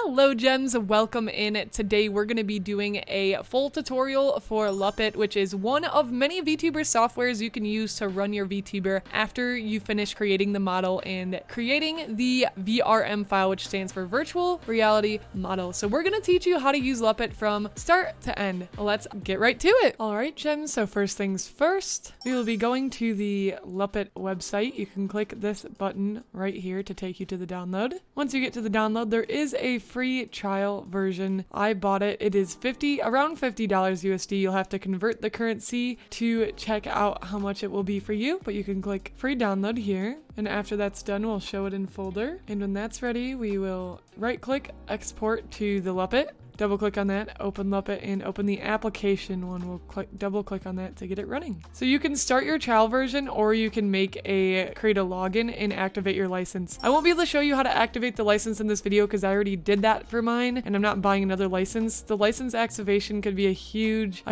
Hello gems, welcome in. Today we're going to be doing a full tutorial for Luppet, which is one of many VTuber softwares you can use to run your VTuber after you finish creating the model and creating the VRM file, which stands for virtual reality model. So we're going to teach you how to use Luppet from start to end. Let's get right to it. Alright gems, so first things first, we will be going to the Luppet website. You can click this button right here to take you to the download. Once you get to the download, there is a free trial version. I bought it. It is around $50 USD. You'll have to convert the currency to check out how much it will be for you, but you can click free download here. And after that's done, we'll show it in folder. And when that's ready, we will right click, export to the Luppet. Double click on that, open Luppet, and open the application one. We'll double click on that to get it running. So you can start your trial version, or you can create a login and activate your license. I won't be able to show you how to activate the license in this video because I already did that for mine and I'm not buying another license. The license activation could be a huge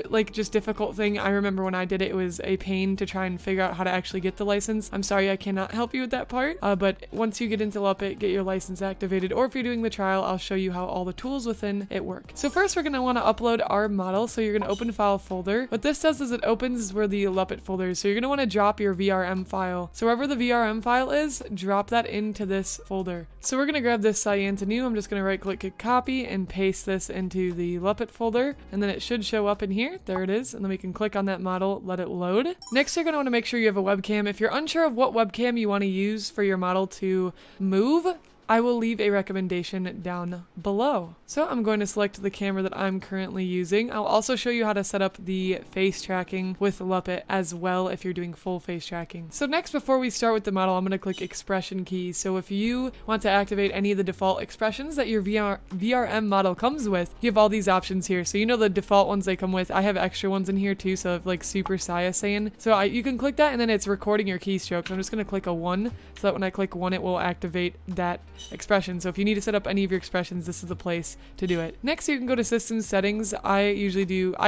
like just difficult thing. I remember when I did it, it was a pain to try and figure out how to actually get the license. I'm sorry I cannot help you with that part, but once you get into Luppet, get your license activated, or if you're doing the trial, I'll show you how all the tools within it work. So first we're going to want to upload our model. So you're going to open file folder. What this does is it opens where the Luppet folder is. So you're going to want to drop your VRM file. So wherever the VRM file is, drop that into this folder. So we're going to grab this cyan to new. I'm just going to right click and copy and paste this into the Luppet folder. And then it should show up in here. There it is. And then we can click on that model, let it load. Next, you're going to want to make sure you have a webcam. If you're unsure of what webcam you want to use for your model to move, I will leave a recommendation down below. So I'm going to select the camera that I'm currently using. I'll also show you how to set up the face tracking with Luppet as well if you're doing full face tracking. So next, before we start with the model, I'm going to click expression key. So if you want to activate any of the default expressions that your VRM model comes with, you have all these options here. So you know the default ones they come with. I have extra ones in here too, so like Super Saiyan. So you can click that and then it's recording your keystroke. So I'm just going to click a 1 so that when I click 1, it will activate that expression. So if you need to set up any of your expressions, this is the place to do it. Next, you can go to system settings. I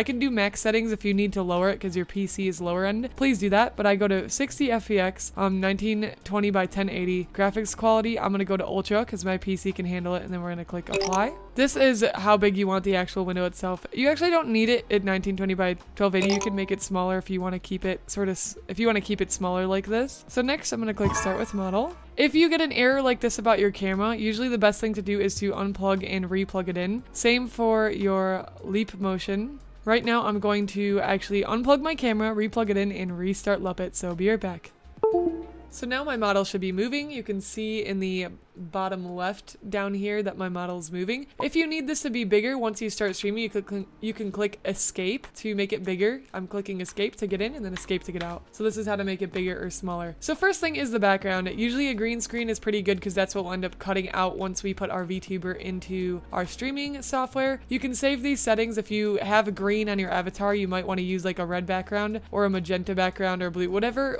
can do max settings if you need to lower it because your PC is lower end. Please do that, but I go to 60 FPX, 1920 by 1080. Graphics quality, I'm going to go to ultra because my PC can handle it, and then we're going to click apply. This is how big you want the actual window itself. You actually don't need it at 1920 by 1280. You can make it smaller if you want to keep it smaller like this. So next, I'm going to click start with model. If you get an error like this about your camera, usually the best thing to do is to unplug and replug it in. Same for your leap motion. Right now, I'm going to actually unplug my camera, replug it in, and restart Luppet, so be right back. So now my model should be moving. You can see in the bottom left down here that my model is moving. If you need this to be bigger, once you start streaming, you can click escape to make it bigger. I'm clicking escape to get in and then escape to get out. So this is how to make it bigger or smaller. So first thing is the background. Usually a green screen is pretty good because that's what we'll end up cutting out once we put our VTuber into our streaming software. You can save these settings. If you have a green on your avatar, you might want to use like a red background or a magenta background or blue, whatever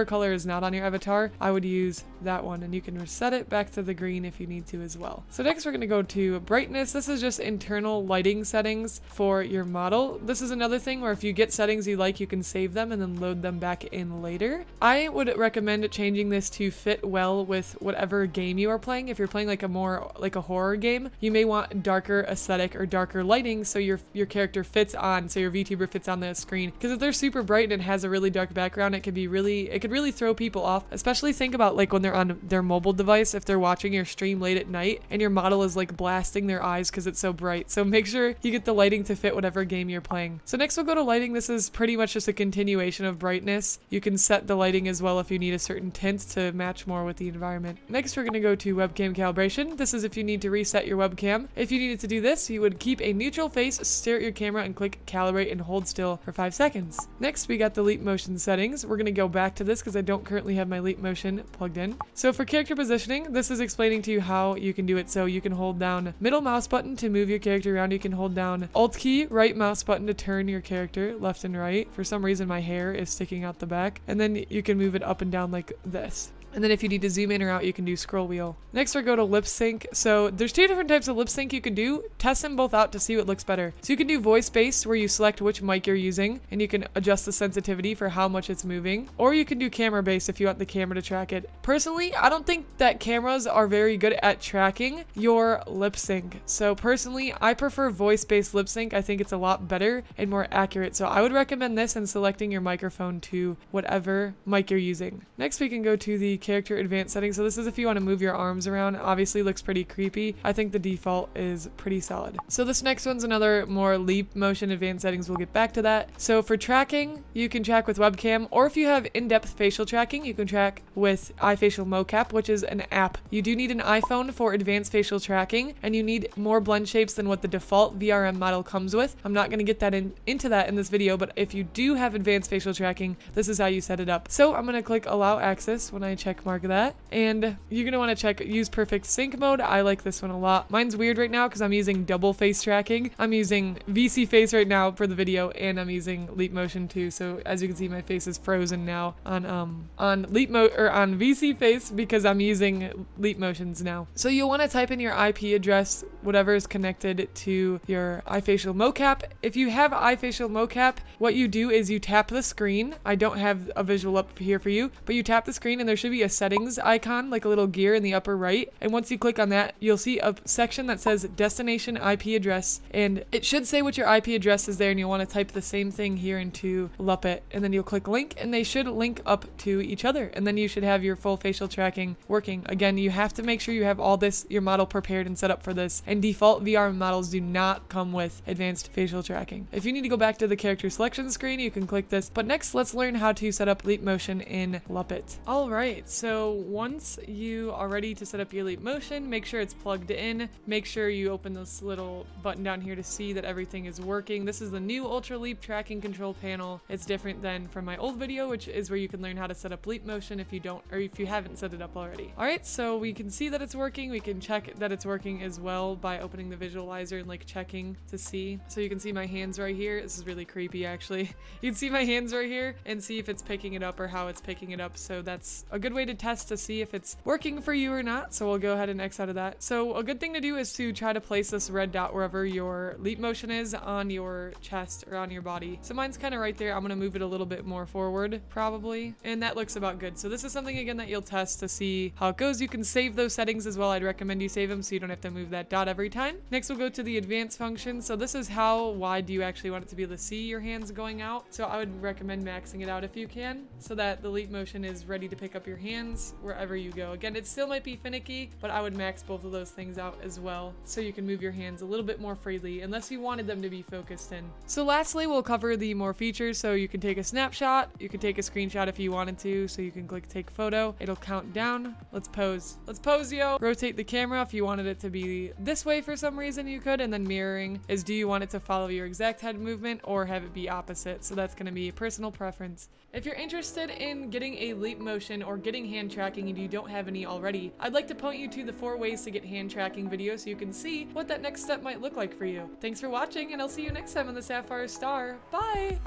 color is not on your avatar, I would use that one, and you can reset it back to the green if you need to as well. So next we're going to go to brightness. This is just internal lighting settings for your model. This is another thing where if you get settings you like, you can save them and then load them back in later. I would recommend changing this to fit well with whatever game you are playing. If you're playing like a horror game, you may want darker aesthetic or darker lighting so your character fits on, so your VTuber fits on the screen. Because if they're super bright and it has a really dark background, it could really throw people off. Especially think about like when they're on their mobile device, if they're watching your stream late at night and your model is like blasting their eyes because it's so bright. So make sure you get the lighting to fit whatever game you're playing. So next we'll go to lighting. This is pretty much just a continuation of brightness. You can set the lighting as well if you need a certain tint to match more with the environment. Next we're going to go to webcam calibration. This is if you need to reset your webcam. If you needed to do this, you would keep a neutral face, stare at your camera, and click calibrate and hold still for 5 seconds. Next we got the leap motion settings. We're going to go back to this because I don't currently have my leap motion plugged in. So for character positioning, this is explaining to you how you can do it. So you can hold down middle mouse button to move your character around. You can hold down Alt key, right mouse button to turn your character left and right. For some reason my hair is sticking out the back. And then you can move it up and down like this. And then if you need to zoom in or out, you can do scroll wheel. Next, we'll go to lip sync. So there's 2 different types of lip sync you can do. Test them both out to see what looks better. So you can do voice based, where you select which mic you're using and you can adjust the sensitivity for how much it's moving. Or you can do camera based if you want the camera to track it. Personally, I don't think that cameras are very good at tracking your lip sync. So personally, I prefer voice based lip sync. I think it's a lot better and more accurate. So I would recommend this and selecting your microphone to whatever mic you're using. Next, we can go to the character advanced settings. So this is if you want to move your arms around. Obviously looks pretty creepy. I think the default is pretty solid. So this next one's another more leap motion advanced settings. We'll get back to that. So for tracking, you can track with webcam, or if you have in-depth facial tracking, you can track with 𝐈𝐦𝐻𝐽𝐽𝐬, which is an app. You do need an iPhone for advanced facial tracking, and you need more blend shapes than what the default VRM model comes with. I'm not going to get that into that in this video, but if you do have advanced facial tracking, this is how you set it up. So I'm going to click allow access when I check mark that, and you're going to want to check use perfect sync mode. I like this one a lot. Mine's weird right now because I'm using double face tracking. I'm using VC face right now for the video, and I'm using leap motion too. So as you can see, my face is frozen now on leap mode or on VC face because I'm using leap motions now. So you'll want to type in your IP address, whatever is connected to your iFacial mocap. If you have iFacial mocap, what you do is you tap the screen. I don't have a visual up here for you, but you tap the screen and there should be a settings icon, like a little gear in the upper right. And once you click on that, you'll see a section that says destination IP address, and it should say what your IP address is there, and you'll want to type the same thing here into Luppet, and then you'll click link, and they should link up to each other, and then you should have your full facial tracking working. Again, you have to make sure you have all this, your model prepared and set up for this, and default VR models do not come with advanced facial tracking. If you need to go back to the character selection screen, you can click this, but next let's learn how to set up leap motion in Luppet. Alright, so once you are ready to set up your leap motion, make sure it's plugged in. Make sure you open this little button down here to see that everything is working. This is the new Ultra Leap tracking control panel. It's different than from my old video, which is where you can learn how to set up leap motion if you don't, or if you haven't set it up already. Alright, so we can see that it's working. We can check that it's working as well by opening the visualizer and like checking to see. So you can see my hands right here. This is really creepy actually. You can see my hands right here and see if it's picking it up or how it's picking it up. So that's a good way to test to see if it's working for you or not. So we'll go ahead and X out of that. So a good thing to do is to try to place this red dot wherever your leap motion is on your chest or on your body. So mine's kind of right there. I'm going to move it a little bit more forward probably, and that looks about good. So this is something again that you'll test to see how it goes. You can save those settings as well. I'd recommend you save them so you don't have to move that dot every time. Next we'll go to the advanced function. So this is how wide do you actually want it to be able to see your hands going out. So I would recommend maxing it out if you can, so that the leap motion is ready to pick up your hands wherever you go. Again, it still might be finicky, but I would max both of those things out as well, so you can move your hands a little bit more freely unless you wanted them to be focused in. So lastly, we'll cover the more features. So you can take a snapshot, you can take a screenshot if you wanted to, so you can click take photo. It'll count down. Let's pose. Let's pose, yo. Rotate the camera if you wanted it to be this way for some reason, you could. And then mirroring is, do you want it to follow your exact head movement or have it be opposite? So that's going to be a personal preference. If you're interested in getting a leap motion or getting hand tracking and you don't have any already, I'd like to point you to the 4 ways to get hand tracking video so you can see what that next step might look like for you. Thanks for watching, and I'll see you next time on the Sapphire Star. Bye!